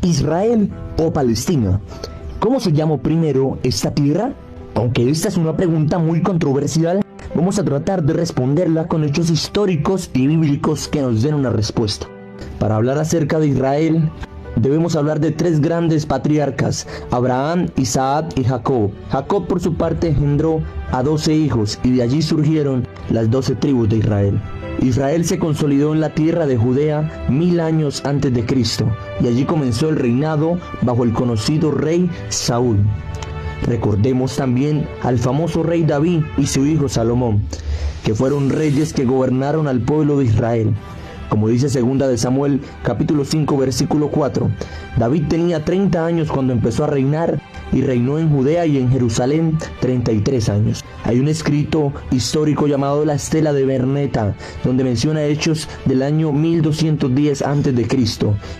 Israel o Palestina. ¿Cómo se llamó primero esta tierra? Aunque esta es una pregunta muy controversial, vamos a tratar de responderla con hechos históricos y bíblicos que nos den una respuesta. Para hablar acerca de Israel, debemos hablar de tres grandes patriarcas: Abraham, Isaac y Jacob. Jacob por su parte engendró a 12 hijos y de allí surgieron las 12 tribus de Israel. Israel se consolidó en la tierra de Judea 1000 años antes de Cristo y allí comenzó el reinado bajo el conocido rey Saúl. Recordemos también al famoso rey David y su hijo Salomón, que fueron reyes que gobernaron al pueblo de Israel. Como dice 2 de Samuel, capítulo 5, versículo 4, David tenía 30 años cuando empezó a reinar y reinó en Judea y en Jerusalén 33 años. Hay un escrito histórico llamado la Estela de Berneta, donde menciona hechos del año 1210 a.C.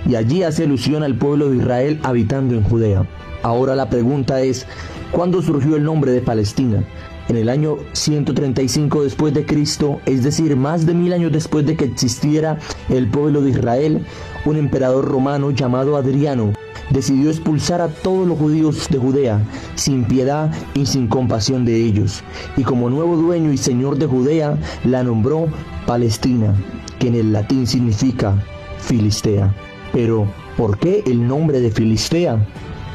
y allí hace alusión al pueblo de Israel habitando en Judea. Ahora la pregunta es, ¿cuándo surgió el nombre de Palestina? En el año 135 después de Cristo, es decir, más de 1000 años después de que existiera el pueblo de Israel, un emperador romano llamado Adriano decidió expulsar a todos los judíos de Judea, sin piedad y sin compasión de ellos. Y como nuevo dueño y señor de Judea, la nombró Palestina, que en el latín significa Filistea. Pero, ¿por qué el nombre de Filistea?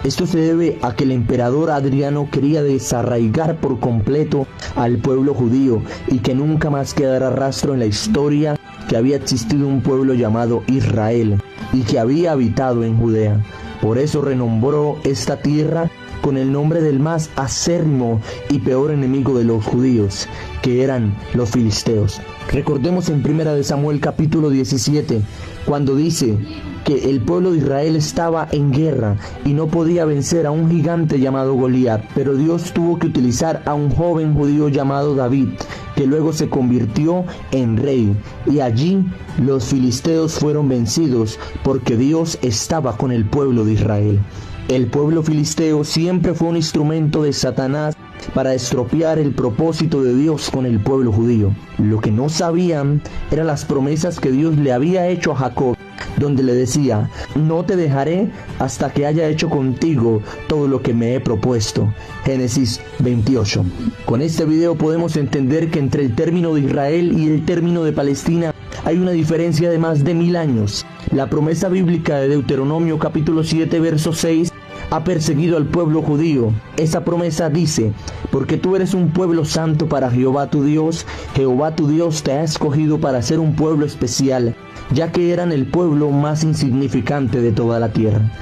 Esto se debe a que el emperador Adriano quería desarraigar por completo al pueblo judío y que nunca más quedara rastro en la historia que había existido un pueblo llamado Israel y que había habitado en Judea. Por eso renombró esta tierra con el nombre del más acérrimo y peor enemigo de los judíos, que eran los filisteos. Recordemos en 1 de Samuel capítulo 17, cuando dice que el pueblo de Israel estaba en guerra y no podía vencer a un gigante llamado Goliat, pero Dios tuvo que utilizar a un joven judío llamado David, que luego se convirtió en rey, y allí los filisteos fueron vencidos porque Dios estaba con el pueblo de Israel. El pueblo filisteo siempre fue un instrumento de Satanás para estropear el propósito de Dios con el pueblo judío. Lo que no sabían eran las promesas que Dios le había hecho a Jacob, donde le decía: no te dejaré hasta que haya hecho contigo todo lo que me he propuesto. Génesis 28. Con este video podemos entender que entre el término de Israel y el término de Palestina hay una diferencia de más de 1000 años. La promesa bíblica de Deuteronomio capítulo 7 verso 6 ha perseguido al pueblo judío. Esa promesa dice: porque tú eres un pueblo santo para Jehová tu Dios te ha escogido para ser un pueblo especial, ya que eran el pueblo más insignificante de toda la tierra.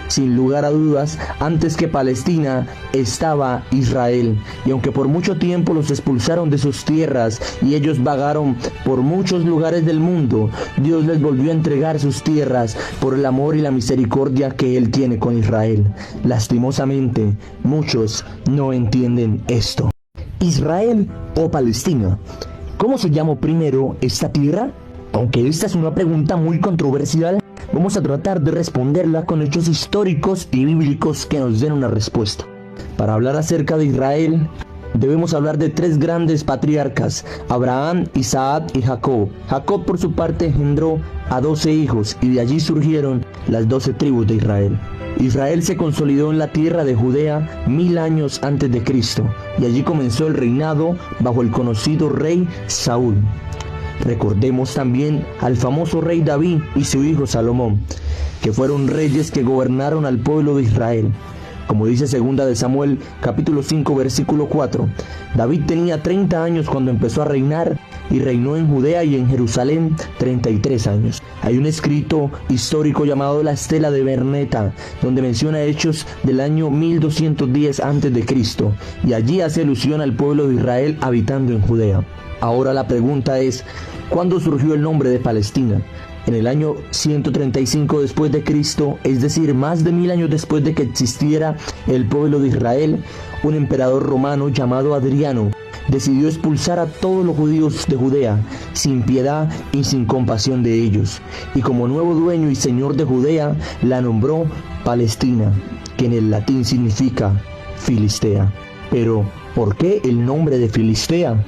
Sin lugar a dudas, antes que Palestina estaba Israel, y aunque por mucho tiempo los expulsaron de sus tierras y ellos vagaron por muchos lugares del mundo, Dios les volvió a entregar sus tierras por el amor y la misericordia que Él tiene con Israel. Lastimosamente, muchos no entienden esto. Israel o Palestina. ¿Cómo se llamó primero esta tierra? Aunque esta es una pregunta muy controversial, vamos a tratar de responderla con hechos históricos y bíblicos que nos den una respuesta. Para hablar acerca de Israel, debemos hablar de tres grandes patriarcas: Abraham, Isaac y Jacob. Jacob por su parte engendró a 12 hijos y de allí surgieron las 12 tribus de Israel. Israel se consolidó en la tierra de Judea 1000 años antes de Cristo y allí comenzó el reinado bajo el conocido rey Saúl. Recordemos también al famoso rey David y su hijo Salomón, que fueron reyes que gobernaron al pueblo de Israel. Como dice 2 de Samuel, capítulo 5, versículo 4, David tenía 30 años cuando empezó a reinar y reinó en Judea y en Jerusalén 33 años. Hay un escrito histórico llamado la Estela de Berneta, donde menciona hechos del año 1210 a.C. y allí hace alusión al pueblo de Israel habitando en Judea. Ahora la pregunta es, ¿cuándo surgió el nombre de Palestina? En el año 135 después de Cristo, es decir, más de 1000 años después de que existiera el pueblo de Israel, un emperador romano llamado Adriano decidió expulsar a todos los judíos de Judea, sin piedad y sin compasión de ellos. Y como nuevo dueño y señor de Judea, la nombró Palestina, que en el latín significa Filistea. Pero, ¿por qué el nombre de Filistea?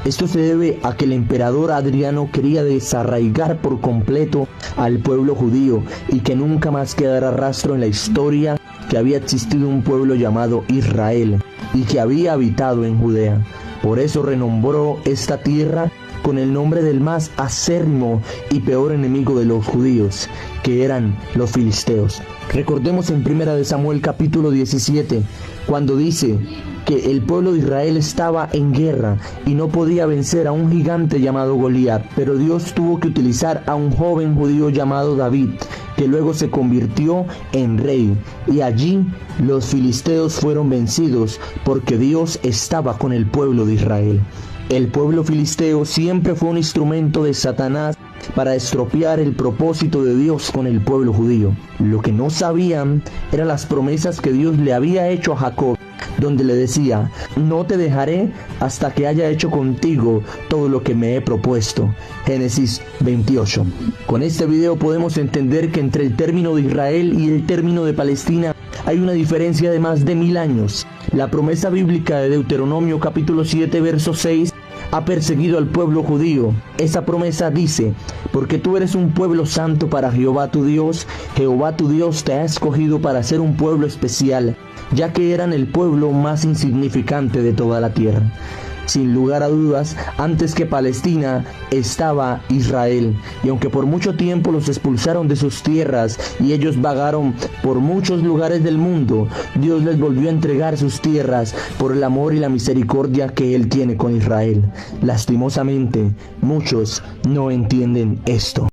Esto se debe a que el emperador Adriano quería desarraigar por completo al pueblo judío y que nunca más quedara rastro en la historia que había existido un pueblo llamado Israel y que había habitado en Judea. Por eso renombró esta tierra con el nombre del más acérrimo y peor enemigo de los judíos, que eran los filisteos. Recordemos en 1 Samuel capítulo 17, cuando dice que el pueblo de Israel estaba en guerra y no podía vencer a un gigante llamado Goliat, pero Dios tuvo que utilizar a un joven judío llamado David, que luego se convirtió en rey, y allí los filisteos fueron vencidos porque Dios estaba con el pueblo de Israel. El pueblo filisteo siempre fue un instrumento de Satanás para estropear el propósito de Dios con el pueblo judío. Lo que no sabían eran las promesas que Dios le había hecho a Jacob, donde le decía: no te dejaré hasta que haya hecho contigo todo lo que me he propuesto. Génesis 28. Con este video podemos entender que entre el término de Israel y el término de Palestina hay una diferencia de más de 1000 años. La promesa bíblica de Deuteronomio capítulo 7 verso 6 ha perseguido al pueblo judío. Esa promesa dice: porque tú eres un pueblo santo para Jehová tu Dios te ha escogido para ser un pueblo especial, ya que eran el pueblo más insignificante de toda la tierra. Sin lugar a dudas, antes que Palestina estaba Israel, y aunque por mucho tiempo los expulsaron de sus tierras y ellos vagaron por muchos lugares del mundo, Dios les volvió a entregar sus tierras por el amor y la misericordia que Él tiene con Israel. Lastimosamente, muchos no entienden esto.